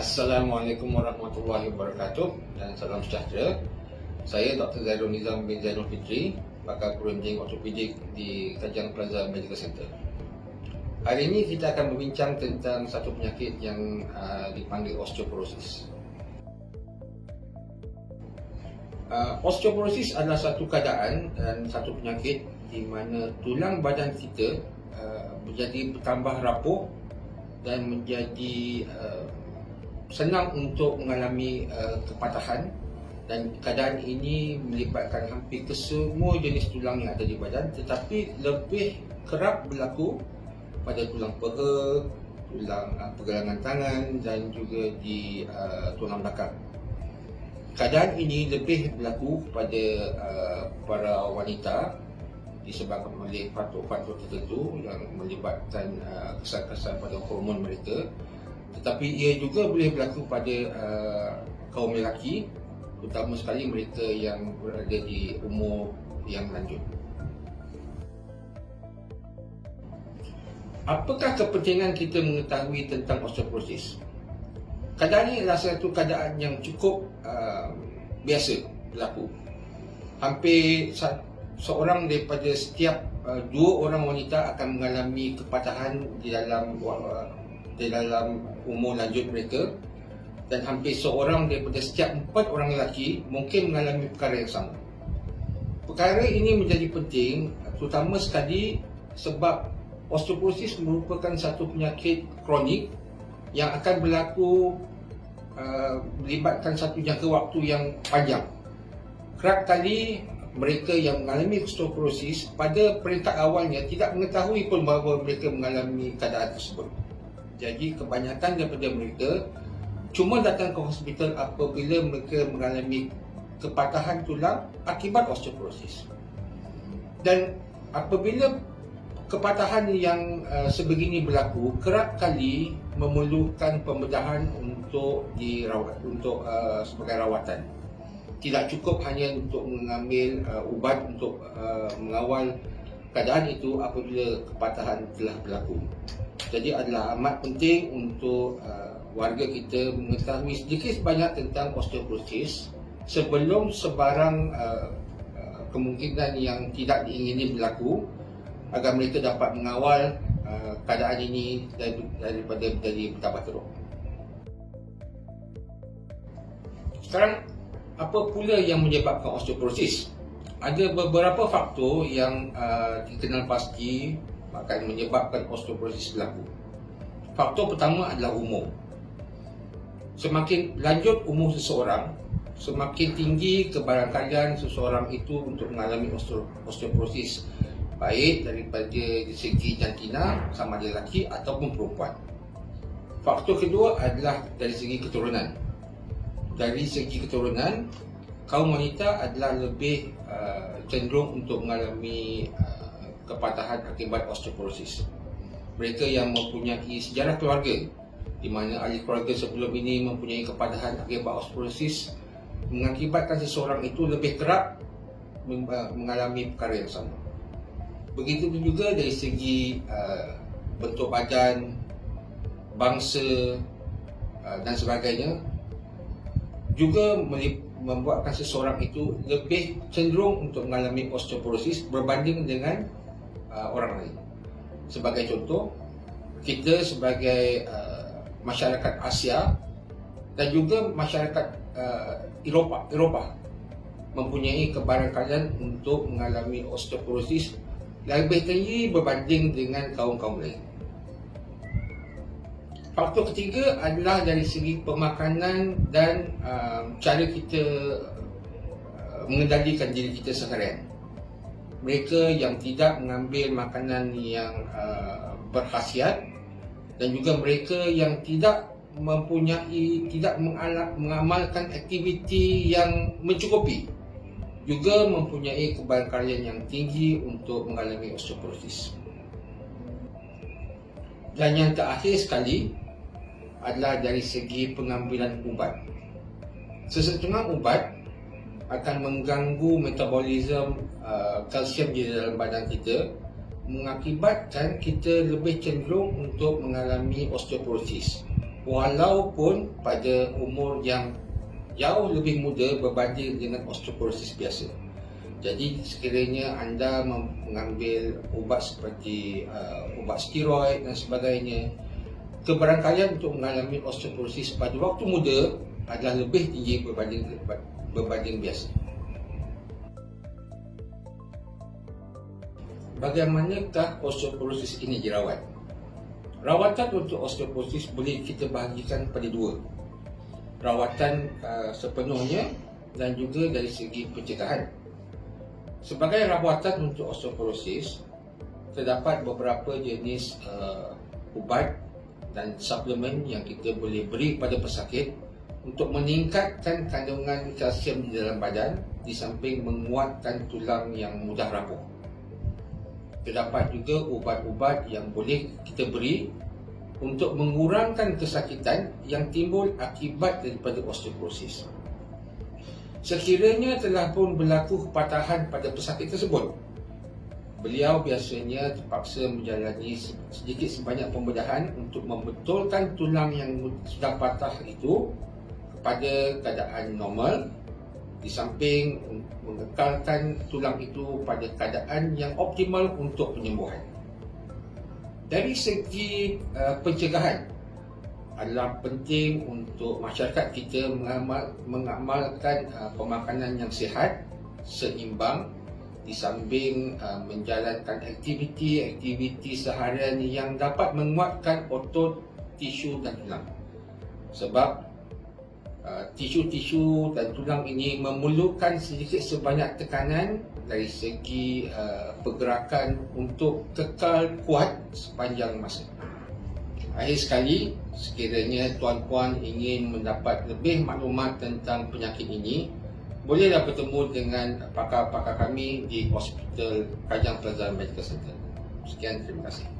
Assalamualaikum warahmatullahi wabarakatuh dan salam sejahtera. Saya Dr. Zairul Nizam bin Zainul Fitri, pakar peruncing ortopedik di Kajang Plaza Medical Center. Hari ini kita akan berbincang tentang satu penyakit yang dipanggil osteoporosis. Osteoporosis adalah satu keadaan dan satu penyakit di mana tulang badan kita menjadi bertambah rapuh dan menjadi senang untuk mengalami kepatahan, dan keadaan ini melibatkan hampir kesemua jenis tulang yang ada di badan, tetapi lebih kerap berlaku pada tulang peha, tulang pergelangan tangan dan juga di tulang belakang. Keadaan ini lebih berlaku pada para wanita disebabkan oleh faktor-faktor tertentu yang melibatkan kesan-kesan pada hormon mereka, tetapi ia juga boleh berlaku pada kaum lelaki, terutama sekali mereka yang berada di umur yang lanjut. Apakah kepentingan kita mengetahui tentang osteoporosis? Keadaan ini adalah satu keadaan yang cukup biasa berlaku. Hampir seorang daripada setiap dua orang wanita akan mengalami kepatahan di dalam umur lanjut mereka, dan hampir seorang daripada setiap 4 orang lelaki mungkin mengalami perkara yang sama. Perkara ini menjadi penting terutama sekali sebab osteoporosis merupakan satu penyakit kronik yang akan berlaku melibatkan satu jangka waktu yang panjang. Kerap kali mereka yang mengalami osteoporosis pada peringkat awalnya tidak mengetahui pun bahawa mereka mengalami keadaan tersebut. Jadi kebanyakan daripada mereka cuma datang ke hospital apabila mereka mengalami kepatahan tulang akibat osteoporosis. Dan apabila kepatahan yang sebegini berlaku, kerap kali memerlukan pembedahan untuk dirawat, sebagai rawatan. Tidak cukup hanya untuk mengambil ubat untuk mengawal keadaan itu apabila kepatahan telah berlaku. Jadi adalah amat penting untuk warga kita mengetahui sedikit sebanyak tentang osteoporosis sebelum sebarang kemungkinan yang tidak diingini berlaku, agar mereka dapat mengawal keadaan ini daripada menjadi bertambah teruk. Sekarang, apa pula yang menyebabkan osteoporosis? Ada beberapa faktor yang dikenal pasti akan menyebabkan osteoporosis berlaku. Faktor pertama adalah umur. Semakin lanjut umur seseorang, semakin tinggi kebarangkalian seseorang itu untuk mengalami osteoporosis, baik daripada segi jantina sama ada lelaki ataupun perempuan. Faktor kedua adalah dari segi keturunan. Dari segi keturunan, kaum wanita adalah lebih cenderung untuk mengalami kepatahan akibat osteoporosis. Mereka yang mempunyai sejarah keluarga di mana ahli keluarga sebelum ini mempunyai kepatahan akibat osteoporosis mengakibatkan seseorang itu lebih kerap mengalami perkara yang sama. Begitu juga dari segi bentuk badan, bangsa dan sebagainya, juga membuatkan seseorang itu lebih cenderung untuk mengalami osteoporosis berbanding dengan orang lain. Sebagai contoh, kita sebagai masyarakat Asia dan juga masyarakat Eropah mempunyai kebarangkalian untuk mengalami osteoporosis lebih tinggi berbanding dengan kaum-kaum lain. Faktor ketiga adalah dari segi pemakanan dan cara kita mengendalikan diri kita seharian. Mereka yang tidak mengambil makanan yang berkhasiat, dan juga mereka yang tidak mengamalkan aktiviti yang mencukupi, juga mempunyai kebarangkalian yang tinggi untuk mengalami osteoporosis. Dan yang terakhir sekali adalah dari segi pengambilan ubat. Sesetengah ubat akan mengganggu metabolisme kalsium di dalam badan kita, mengakibatkan kita lebih cenderung untuk mengalami osteoporosis. walaupun pada umur yang jauh lebih muda berbanding dengan osteoporosis biasa. Jadi sekiranya anda mengambil ubat seperti ubat steroid dan sebagainya, kebarangkalian untuk mengalami osteoporosis pada waktu muda adalah lebih tinggi berbanding biasa. Bagaimanakah osteoporosis ini dirawat? Rawatan untuk osteoporosis boleh kita bahagikan pada dua. Rawatan sepenuhnya dan juga dari segi pencegahan. Sebagai rawatan untuk osteoporosis, terdapat beberapa jenis ubat dan suplemen yang kita boleh beri pada pesakit untuk meningkatkan kandungan kalsium di dalam badan, di samping menguatkan tulang yang mudah rapuh. Terdapat juga ubat-ubat yang boleh kita beri untuk mengurangkan kesakitan yang timbul akibat daripada osteoporosis. Sekiranya telah pun berlaku kepatahan pada pesakit tersebut, beliau biasanya terpaksa menjalani sedikit sebanyak pembedahan untuk membetulkan tulang yang sudah patah itu kepada keadaan normal, di samping mengekalkan tulang itu pada keadaan yang optimal untuk penyembuhan. Dari segi pencegahan, adalah penting untuk masyarakat kita mengamalkan pemakanan yang sihat, seimbang, di samping menjalankan aktiviti seharian yang dapat menguatkan otot, tisu dan tulang. Sebab tisu-tisu dan tulang ini memerlukan sedikit sebanyak tekanan dari segi pergerakan untuk kekal kuat sepanjang masa. Akhir sekali, sekiranya tuan-puan ingin mendapat lebih maklumat tentang penyakit ini, bolehlah bertemu dengan pakar-pakar kami di Hospital Kajang Plaza Medical Center. Sekian, terima kasih.